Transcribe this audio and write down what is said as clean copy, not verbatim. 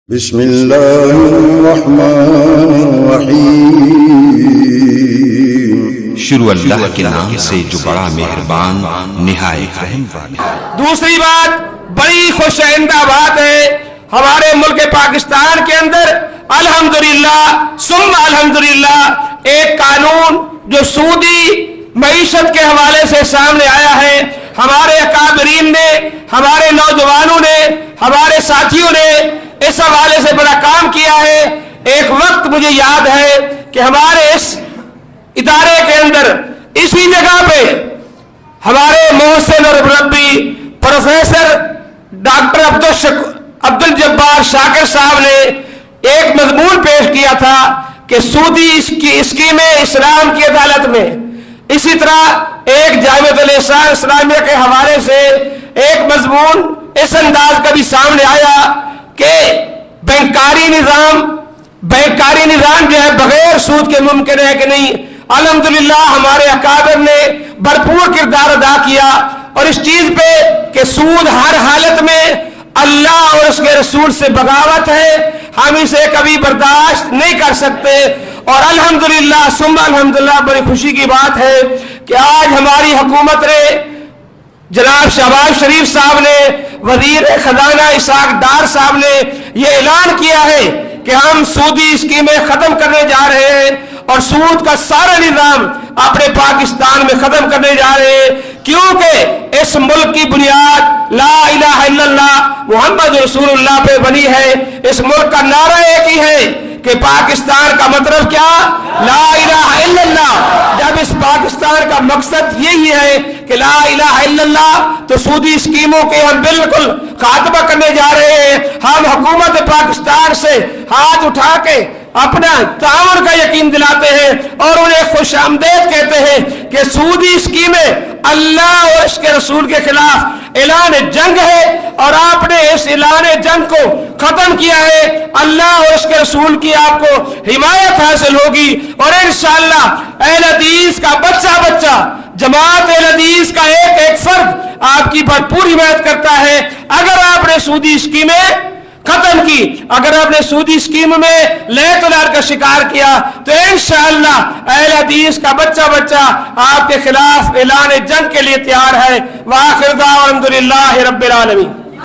بسم اللہ الرحمن الرحیم۔ شروع اللہ کے نام سے جو بڑا مہربان نہایت رحم والا۔ دوسری بات، بڑی خوش آئندہ بات ہے ہمارے ملک پاکستان کے اندر الحمدللہ ثم الحمدللہ ایک قانون جو سودی معیشت کے حوالے سے سامنے آیا ہے۔ ہمارے اکابرین نے، ہمارے نوجوانوں نے، ہمارے ساتھیوں نے اس حوالے سے بڑا کام کیا ہے۔ ایک وقت مجھے یاد ہے کہ ہمارے اس ادارے کے اندر اسی جگہ پہ ہمارے محسن اور مربی پروفیسر ڈاکٹر عبدالجبار شاکر صاحب نے ایک مضمون پیش کیا تھا کہ سودی اسکیمیں اسلام کی عدالت میں۔ اسی طرح ایک جامعۃ الاحسان اسلامیہ کے حوالے سے ایک مضمون اس انداز کا بھی سامنے آیا کہ بینکاری نظام جو ہے بغیر سود کے ممکن ہے کہ نہیں۔ الحمدللہ ہمارے اکابر نے بھرپور کردار ادا کیا اور اس چیز پہ کہ سود ہر حالت میں اللہ اور اس کے رسول سے بغاوت ہے، ہم اسے کبھی برداشت نہیں کر سکتے۔ اور الحمدللہ ثم الحمدللہ بڑی خوشی کی بات ہے کہ آج ہماری حکومت نے، جناب شہباز شریف صاحب نے، وزیر خزانہ اسحاق ڈار صاحب نے یہ اعلان کیا ہے کہ ہم سودی اسکیمیں ختم کرنے جا رہے ہیں اور سود کا سارا نظام اپنے پاکستان میں ختم کرنے جا رہے ہیں، کیونکہ اس ملک کی بنیاد لا الہ الا اللہ محمد رسول اللہ پہ بنی ہے۔ اس ملک کا نعرہ ایک ہی ہے کہ پاکستان کا مطلب کیا؟ لا الہ الا اللہ۔ جب اس پاکستان کا مقصد یہی ہے کہ لا الہ الا اللہ، تو سودی اسکیموں کے ہم بالکل خاتمہ کرنے جا رہے ہیں۔ ہم حکومت پاکستان سے ہاتھ اٹھا کے اپنا تعاون کا یقین دلاتے ہیں اور انہیں خوش آمدید کہتے ہیں کہ سودی اسکیمیں اللہ اور اس کے رسول کے خلاف اعلان جنگ ہے اور آپ نے اس اعلان جنگ کو ختم کیا ہے۔ اللہ اور اس کے رسول کی آپ کو حمایت حاصل ہوگی اور انشاءاللہ اہل حدیث کا بچہ جماعت اہل حدیث کا ایک فرد آپ کی بھرپور حمایت کرتا ہے۔ اگر آپ نے سودی اسکیمیں ختم کی، اگر آپ نے سودی اسکیم میں لیت و لار کا شکار کیا، تو انشاءاللہ اہل حدیث کا بچہ آپ کے خلاف اعلان جنگ کے لیے تیار ہے۔ وآخر دعوانا الحمدللہ رب العالمین۔